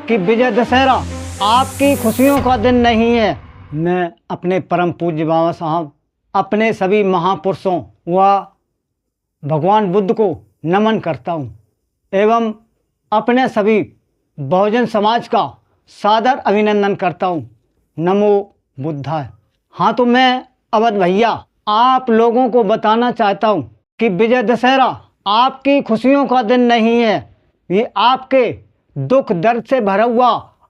कि विजय दशहरा आपकी खुशियों का दिन नहीं है। मैं अपने परम पूज्य बाबा साहब, अपने सभी महापुरुषों व भगवान बुद्ध को नमन करता हूँ एवं अपने सभी बहुजन समाज का सादर अभिनंदन करता हूँ। नमो बुद्धाय। हाँ, तो मैं अवध भैया आप लोगों को बताना चाहता हूँ कि विजय दशहरा आपकी खुशियों का दिन नहीं है, ये आपके दुख दर्द से भरा हुआ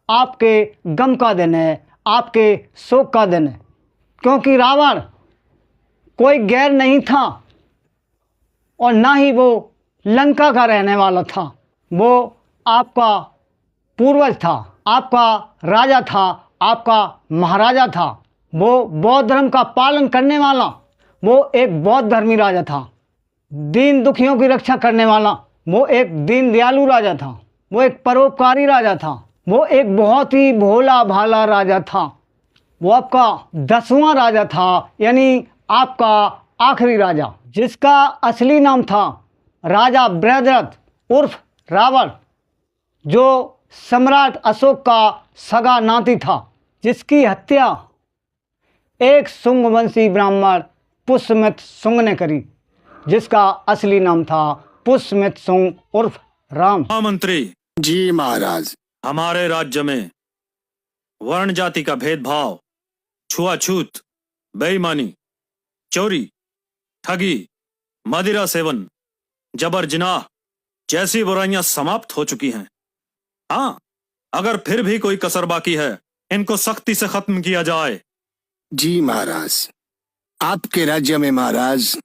आपके गम का दिन है, आपके शोक का दिन है। क्योंकि रावण कोई गैर नहीं था और ना ही वो लंका का रहने वाला था। वो आपका पूर्वज था, आपका राजा था, आपका महाराजा था। वो बौद्ध धर्म का पालन करने वाला, वो एक बौद्ध धर्मी राजा था। दीन दुखियों की रक्षा करने वाला वो एक दीन दयालु राजा था। वो एक परोपकारी राजा था। वो एक बहुत ही भोला भाला राजा था। वो आपका 10वां राजा था, यानी आपका आखिरी राजा, जिसका असली नाम था राजा बृहद्रथ उर्फ रावण, जो सम्राट अशोक का सगा नाती था, जिसकी हत्या एक शुंग वंशी ब्राह्मण पुष्यमित्र शुंग ने करी, जिसका असली नाम था पुष्यमित्र शुंग उर्फ राम। मंत्री जी महाराज। हमारे राज्य में वर्ण जाति का भेदभाव, छुआछूत, बेईमानी, चोरी, ठगी, मदिरा सेवन, जबर जिनाह जैसी बुराइयां समाप्त हो चुकी हैं। हाँ, अगर फिर भी कोई कसर बाकी है, इनको सख्ती से खत्म किया जाए। जी महाराज, आपके राज्य में महाराज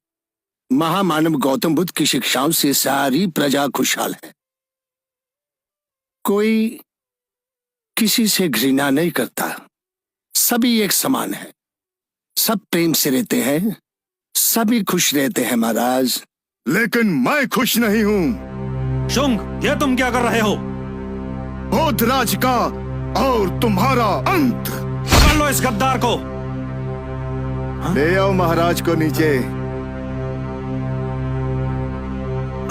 महामानव गौतम बुद्ध की शिक्षाओं से सारी प्रजा खुशहाल है। कोई किसी से घृणा नहीं करता, सभी एक समान है, सब प्रेम से रहते हैं, सभी खुश रहते हैं महाराज। लेकिन मैं खुश नहीं हूँ। शुंग, ये तुम क्या कर रहे हो? बौद्ध राज का और तुम्हारा अंत। पकड़ लो इस गद्दार को। ले आओ महाराज को नीचे।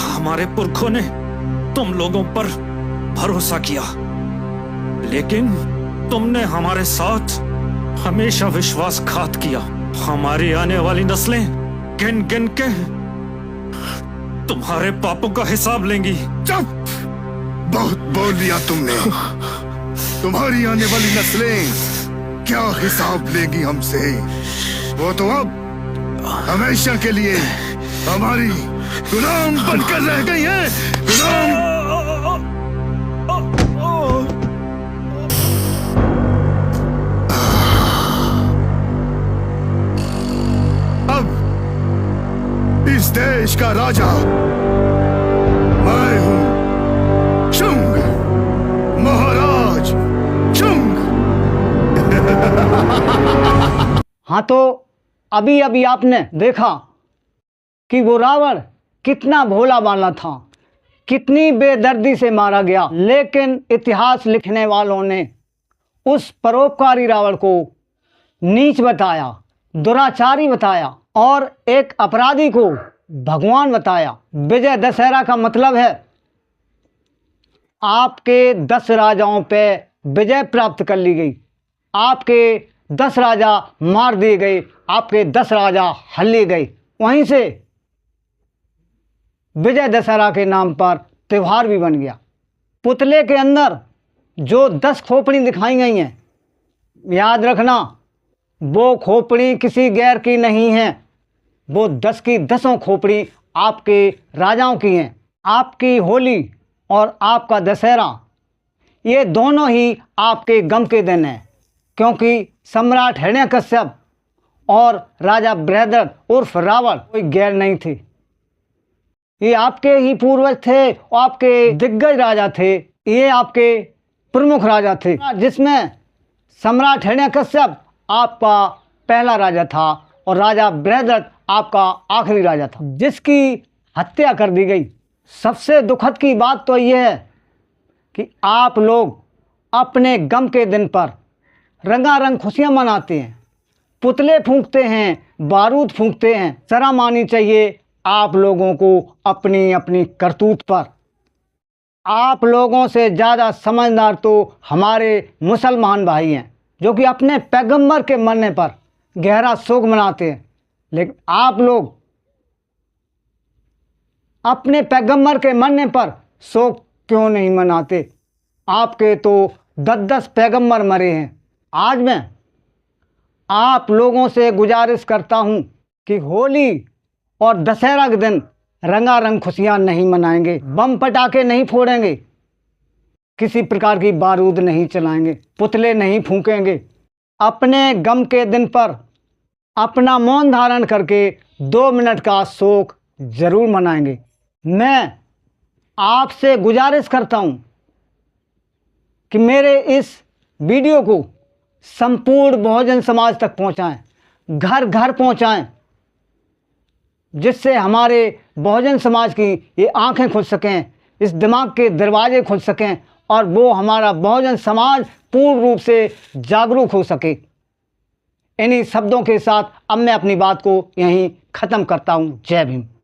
हमारे पुरखों ने तुम लोगों पर भरोसा किया, लेकिन तुमने हमारे साथ हमेशा विश्वासघात किया। हमारी आने वाली नस्लें गिन गिन के तुम्हारे पापों का हिसाब लेंगी। चुप! बहुत बोल लिया तुमने। तुम्हारी आने वाली नस्लें क्या हिसाब लेगी हमसे? वो तो अब हमेशा के लिए हमारी गुलाम बनकर रह गई हैं। गुलाम। अब इस देश का राजा मैं हूं, शुंग, महाराज शुंग। हाँ, तो अभी अभी आपने देखा कि वो रावण कितना भोला भाला था, कितनी बेदर्दी से मारा गया। लेकिन इतिहास लिखने वालों ने उस परोपकारी रावण को नीच बताया, दुराचारी बताया और एक अपराधी को भगवान बताया। विजय दशहरा का मतलब है आपके 10 राजाओं पे विजय प्राप्त कर ली गई, आपके 10 राजा मार दिए गए, आपके 10 राजा हल्ले गए। वहीं से विजय दशहरा के नाम पर त्यौहार भी बन गया। पुतले के अंदर जो 10 खोपड़ी दिखाई गई हैं, याद रखना वो खोपड़ी किसी गैर की नहीं है, वो 10 की 10 खोपड़ी आपके राजाओं की हैं। आपकी होली और आपका दशहरा ये दोनों ही आपके गम के दिन हैं, क्योंकि सम्राट हिरण्यकश्यप और राजा बृहद्रथ उर्फ रावण कोई गैर नहीं थे। ये आपके ही पूर्वज थे, आपके दिग्गज राजा थे, ये आपके प्रमुख राजा थे, जिसमें सम्राट हिरण्यकश्यप आपका पहला राजा था और राजा बृहद्रथ आपका आखिरी राजा था, जिसकी हत्या कर दी गई। सबसे दुखद की बात तो यह है कि आप लोग अपने गम के दिन पर रंगारंग खुशियां मनाते हैं, पुतले फूंकते हैं, बारूद फूंकते हैं। शर्म आनी चाहिए आप लोगों को अपनी अपनी करतूत पर। आप लोगों से ज़्यादा समझदार तो हमारे मुसलमान भाई हैं, जो कि अपने पैगंबर के मरने पर गहरा शोक मनाते हैं। लेकिन आप लोग अपने पैगंबर के मरने पर शोक क्यों नहीं मनाते? आपके तो 10-10 पैगंबर मरे हैं। आज मैं आप लोगों से गुजारिश करता हूं कि होली और दशहरा के दिन रंगारंग खुशियां नहीं मनाएंगे, बम पटाखे नहीं फोड़ेंगे, किसी प्रकार की बारूद नहीं चलाएंगे, पुतले नहीं फूकेंगे। अपने गम के दिन पर अपना मौन धारण करके 2 मिनट का शोक जरूर मनाएंगे। मैं आपसे गुजारिश करता हूं कि मेरे इस वीडियो को संपूर्ण बहुजन समाज तक पहुंचाएं, घर घर पहुंचाएं, जिससे हमारे बहुजन समाज की ये आंखें खुल सकें, इस दिमाग के दरवाजे खुल सकें और वो हमारा बहुजन समाज पूर्ण रूप से जागरूक हो सके। इन्हीं शब्दों के साथ अब मैं अपनी बात को यहीं ख़त्म करता हूँ। जय भीम।